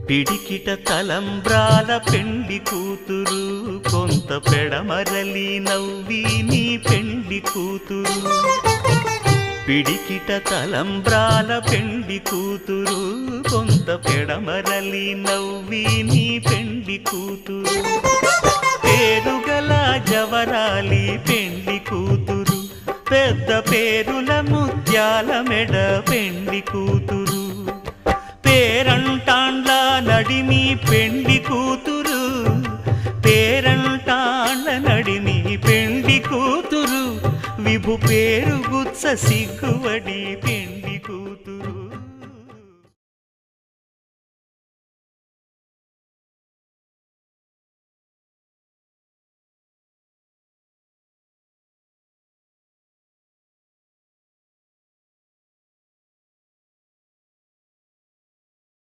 పిడికిట తలంబ్రాల పెండి కూతురు కొంత పెడమరలి నవ్వి నీ పెండి కూతురు పిడికిట తలంబ్రాల పెండి కూతురు కొంత పెడమరలి నవ్వి నీ పెండి కూతురు పేరుగల జవరాలి పెండి కూతురు పెద్ద పేరుల ముత్యాల మెడ పెండి కూతురు పేరంటాండ్ల నడిమి పెండి కూతురు పేరంటాండ్ల నడిమి పెండి కూతురు విభు పేరు గుత్స సిగ్గువడి పెండి